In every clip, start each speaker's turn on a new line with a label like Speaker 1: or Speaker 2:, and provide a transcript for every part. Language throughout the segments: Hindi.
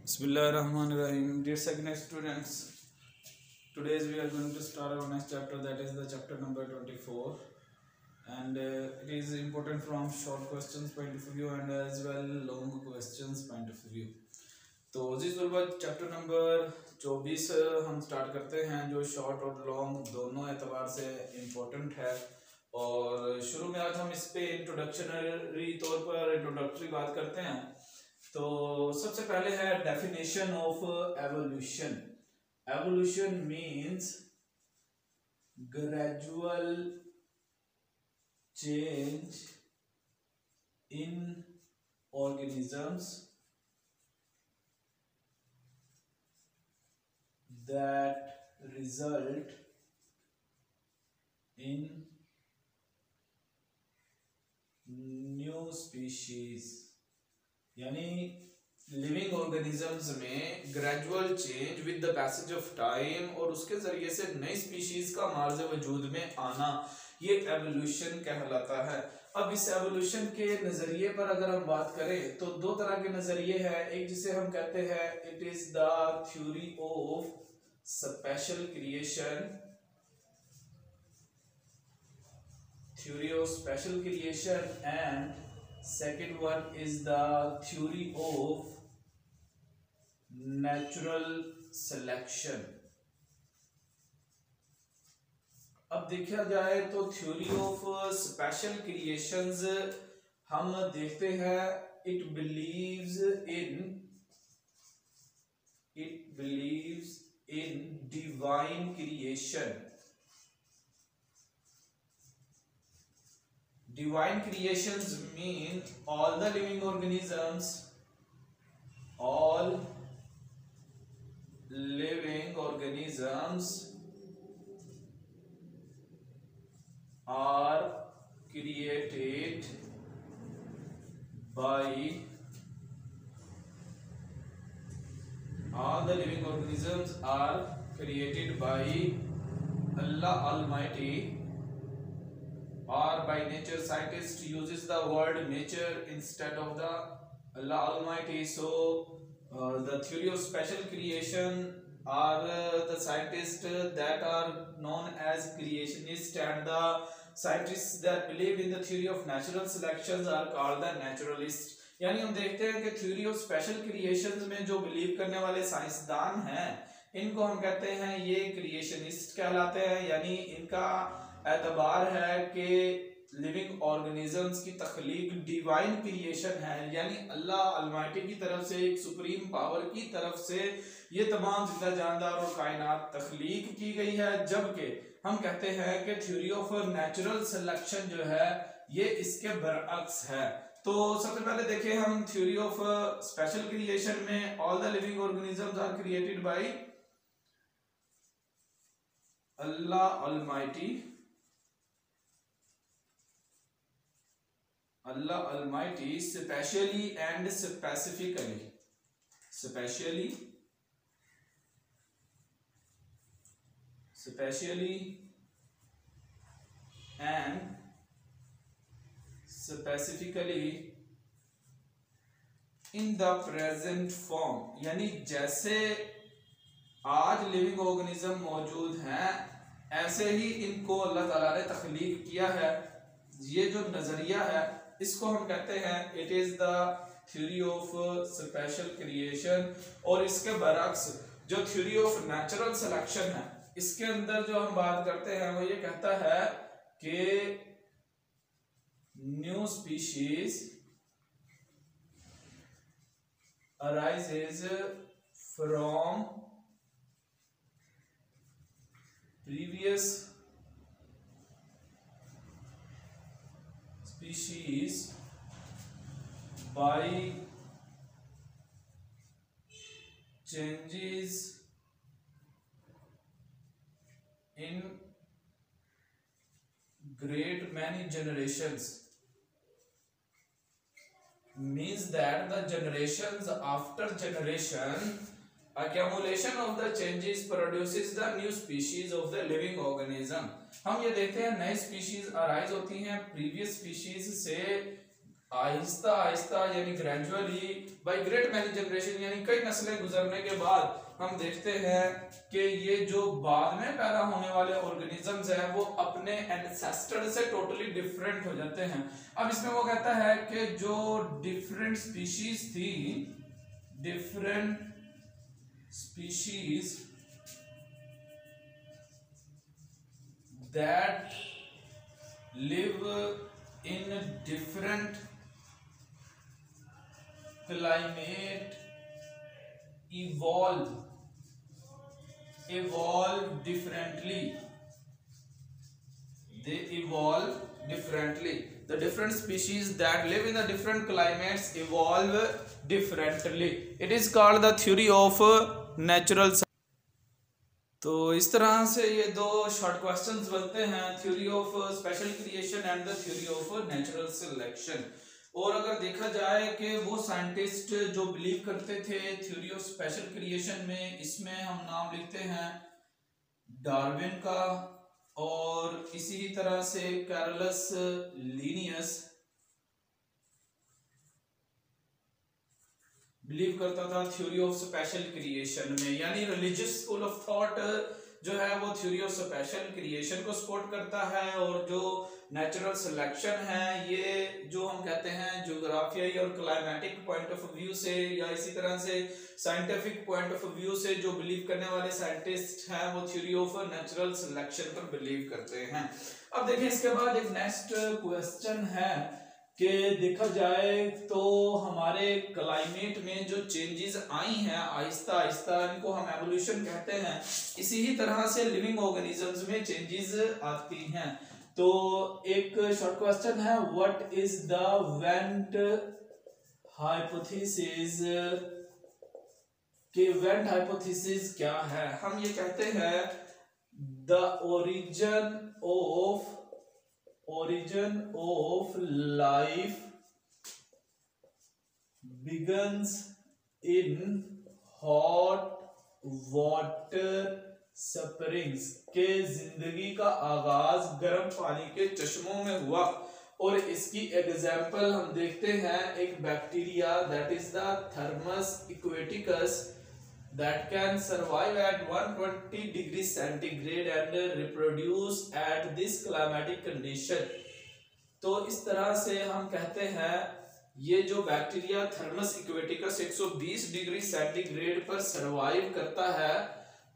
Speaker 1: Bismillahirrahmanirrahim. Dear second students, today we are going to start our next chapter, that is the chapter number 24, and it is important from short questions point of view and as well long questions point of view. तो जी तलबा चैप्टर नंबर 24 हम स्टार्ट करते हैं, जो शॉर्ट और लॉन्ग दोनों एतबार से इम्पोर्टेंट है। और शुरू में आज हम इस पे इंट्रोडक्शनरी तौर पर इंट्रोडक्टरी बात करते हैं। तो सबसे पहले है definition of evolution. Evolution means gradual change in organisms that result in new species, यानी लिविंग ऑर्गेनिजम्स में gradual change with the passage of time और उसके जरिए से नई स्पीशीज का मार्ज वजूद में आना, ये एवोल्यूशन कहलाता है। अब इस एवोल्यूशन के नजरिए पर अगर हम बात करें तो दो तरह के नजरिए हैं। एक जिसे हम कहते हैं it is the theory of special creation, theory of special creation, and second one is the theory of natural selection। अब देखा जाए तो थ्योरी ऑफ स्पेशल क्रिएशंस हम देखते हैं it believes in divine creation. Divine creations mean all the living organisms are created by Allah Almighty, or by nature. Scientist uses the word nature instead of the Allah Almighty. So the theory of special creation are the scientists that are known as creationists, and the scientists that believe in the theory of natural selections are called the naturalists। यानी हम देखते हैं कि थ्योरी ऑफ स्पेशल क्रिएशंस में जो बिलीव करने वाले साइंसदान हैं, इनको हम कहते हैं ये क्रिएशनिस्ट कहलाते हैं। यानी इनका एतबार है कि लिविंग ऑर्गेनिजम्स की तख्लीक डिवाइन क्रिएशन है, यानी अल्लाह अलमाइटी की तरफ से, एक सुप्रीम पावर की तरफ से ये तमाम जिंदा जानदार और कायनात तख्लीक की गई है। जबकि हम कहते हैं कि थ्योरी ऑफ नेचुरल सिलेक्शन जो है ये इसके बरअक्स है। तो सबसे पहले देखिए हम थ्योरी ऑफ स्पेशल क्रिएशन में all the living organisms are created by Allah almighty. Allah Almighty specially and specifically, specially and specifically in the present form, यानी जैसे आज लिविंग ऑर्गेनिज्म मौजूद हैं ऐसे ही इनको अल्लाह ताला ने तख्लीक किया है। ये जो नजरिया है इसको हम कहते हैं it is the theory of special creation. और इसके बरअक्स जो थ्योरी ऑफ नेचुरल सिलेक्शन है, इसके अंदर जो हम बात करते हैं वो ये कहता है कि new species arises from previous species by changes in great many generations, means that the generations after generation accumulation of the changes produces the new species of the living organism। हम ये देखते हैं नई स्पीशीज अराइज होती हैं प्रीवियस स्पीशीज से आहिस्ता आहिस्ता यानी gradually by great many generation यानी कई नस्लें गुजरने के बाद हम देखते हैं कि ये जो बाद में पैदा होने वाले ऑर्गेनिजम्स हैं वो अपने एंसेस्टर से टोटली डिफरेंट हो जाते हैं। अब इसमें वो कहता है कि जो डिफरेंट स्पीशीज थी, different species that live in different climate evolve differently. They evolve differently. The different species that live in the different climates evolve differently. It is called the theory of natural. तो इस तरह से ये दो शॉर्ट क्वेश्चंस बनते हैं, theory of special creation and the theory of natural selection. और अगर देखा जाए कि वो साइंटिस्ट जो बिलीव करते थे थ्योरी ऑफ स्पेशल क्रिएशन में, इसमें हम नाम लिखते हैं डार्विन का, और इसी तरह से कैरोलस लीनियस बिलीव करता था थ्योरी ऑफ स्पेशल क्रिएशन में। यानी रिलीजियस स्कूल ऑफ थॉट जो है वो थ्योरी ऑफ स्पेशल क्रिएशन को सपोर्ट करता है, और जो नेचुरल सिलेक्शन है ये जो हम कहते हैं ज्योग्राफियाई और क्लाइमेटिक पॉइंट ऑफ व्यू से या इसी तरह से साइंटिफिक पॉइंट ऑफ व्यू से जो बिलीव करने वाले साइंटिस्ट हैं वो थ्योरी ऑफ नेचुरल सिलेक्शन पर बिलीव करते हैं। अब देखिए इसके बाद एक नेक्स्ट क्वेश्चन है कि देखा जाए तो हमारे क्लाइमेट में जो चेंजेस आई हैं आहिस्ता आहिस्ता, इनको हम एवोल्यूशन कहते हैं, इसी ही तरह से लिविंग ऑर्गेनिजम्स में चेंजेस आती हैं। तो एक शॉर्ट क्वेश्चन है, what is the went hypothesis, कि वेंट हाइपोथेसिस क्या है? हम ये कहते हैं the origin of life begins in hot water springs, के जिंदगी का आगाज गर्म पानी के चश्मों में हुआ। और इसकी एग्जाम्पल हम देखते हैं एक bacteria that is the Thermus aquaticus that can survive at 120 degrees centigrade and reproduce at this climatic condition। तो इस तरह से हम कहते हैं ये जो bacteria thermos aquaticus 120 degree centigrade पर सरवाइव करता है,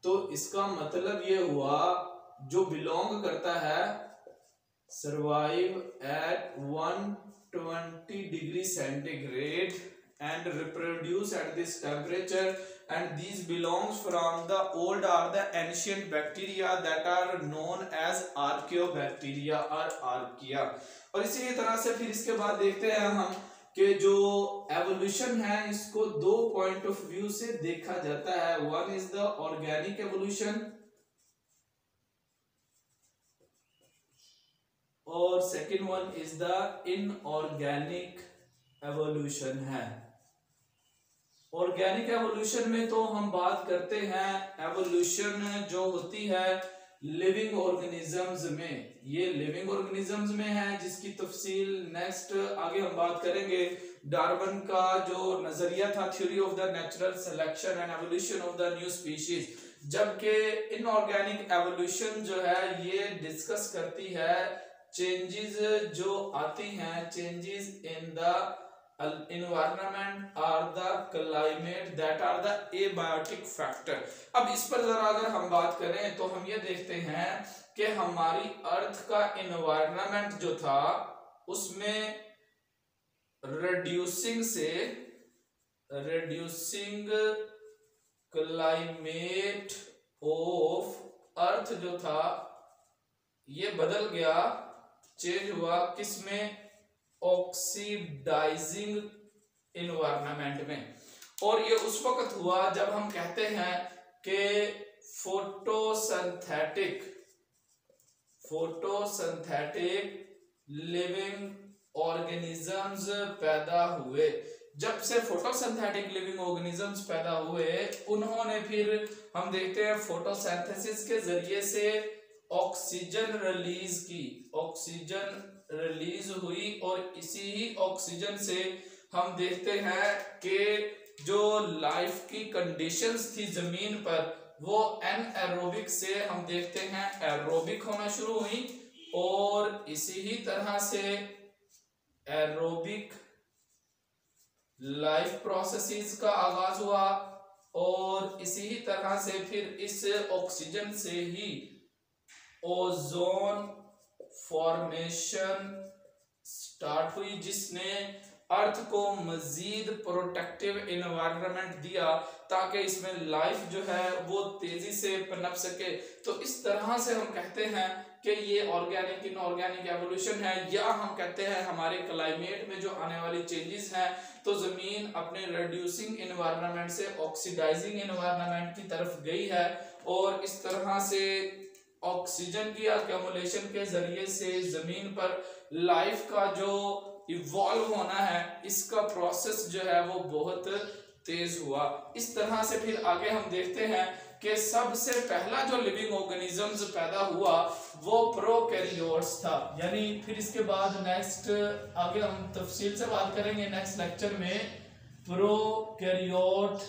Speaker 1: तो इसका मतलब ये हुआ जो बिलोंग करता है survive at 120 degree centigrade and reproduce at this temperature, and these belongs from the old or the ancient bacteria that are known as archaeobacteria or archaea। और इसी तरह से फिर इसके बाद देखते हैं हम कि जो एवोल्यूशन है इसको दो पॉइंट ऑफ व्यू से देखा जाता है। One is the organic evolution और second one is the inorganic evolution है। ऑर्गेनिक एवोल्यूशन में तो हम बात करते हैं एवोल्यूशन जो होती है लिविंग ऑर्गेनिजम्स में, ये लिविंग ऑर्गेनिजम्स में है जिसकी तफसील नेक्स्ट आगे हम बात करेंगे। डार्विन का जो नजरिया था theory of the natural selection and evolution of the new species, जबकि इनऑर्गेनिक एवोल्यूशन जो है ये डिस्कस करती है चेंजेस जो आती हैं, changes in the environment or the climate that are the abiotic factor। अब इस पर जरा अगर हम बात करें तो हम ये देखते हैं कि हमारी अर्थ का एनवायरनमेंट जो था उसमें reducing climate of अर्थ जो था ये बदल गया, चेंज हुआ किसमें? ऑक्सीडाइजिंग इन्वायरमेंट में। और ये उस वक्त हुआ जब हम कहते हैं कि फोटोसिंथेटिक लिविंग ऑर्गेनिजम्स पैदा हुए। जब से फोटोसिंथेटिक लिविंग ऑर्गेनिजम्स पैदा हुए उन्होंने फिर हम देखते हैं फोटोसिंथेसिस के जरिए से ऑक्सीजन रिलीज की, ऑक्सीजन रिलीज हुई और इसी ही ऑक्सीजन से हम देखते हैं कि जो लाइफ की कंडीशंस थी जमीन पर वो एनएरोबिक से हम देखते हैं एरोबिक होना शुरू हुई और इसी ही तरह से एरोबिक लाइफ प्रोसेसेस का आगाज हुआ और इसी ही तरह से फिर इस ऑक्सीजन से ही ओजोन फॉर्मेशन स्टार्ट हुई जिसने अर्थ को मजीद प्रोटेक्टिव एनवायरनमेंट दिया ताकि इसमें लाइफ जो है वो तेजी से पनप सके। तो इस तरह से हम कहते हैं कि ये ऑर्गेनिक इनऑर्गेनिक एवोल्यूशन है, या हम कहते हैं हमारे क्लाइमेट में जो आने वाली चेंजेस हैं तो जमीन अपने रिड्यूसिंग एनवायरनमेंट से ऑक्सीडाइजिंग एनवायरनमेंट की तरफ गई है और इस तरह से ऑक्सीजन की अक्यूमुलेशन के जरिए से जमीन पर लाइफ का जो इवॉल्व होना है इसका प्रोसेस जो है वो बहुत तेज हुआ। इस तरह से फिर आगे हम देखते हैं कि सबसे पहला जो लिविंग ऑर्गेनिजम्स पैदा हुआ वो प्रोकैरियोट्स था, यानी फिर इसके बाद नेक्स्ट आगे हम तफसील से बात करेंगे नेक्स्ट लेक्चर में प्रोकैरियोट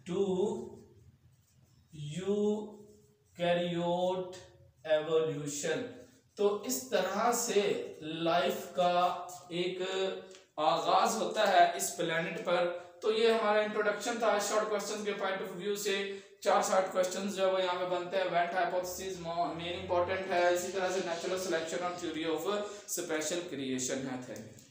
Speaker 1: टू यूकैरियोट एवोल्यूशन। तो इस तरह से लाइफ का एक आगाज होता है इस प्लेनेट पर। तो ये हमारा इंट्रोडक्शन था शॉर्ट क्वेश्चन के पॉइंट ऑफ व्यू से। 4 शॉर्ट क्वेश्चंस जो है यहाँ पे बनते हैं। वेंट हाइपोथेसिस मेन इंपॉर्टेंट है, इसी तरह से नेचुरल सिलेक्शन और थ्योरी ऑफ स्पेशल क्रिएशन है। Thank you.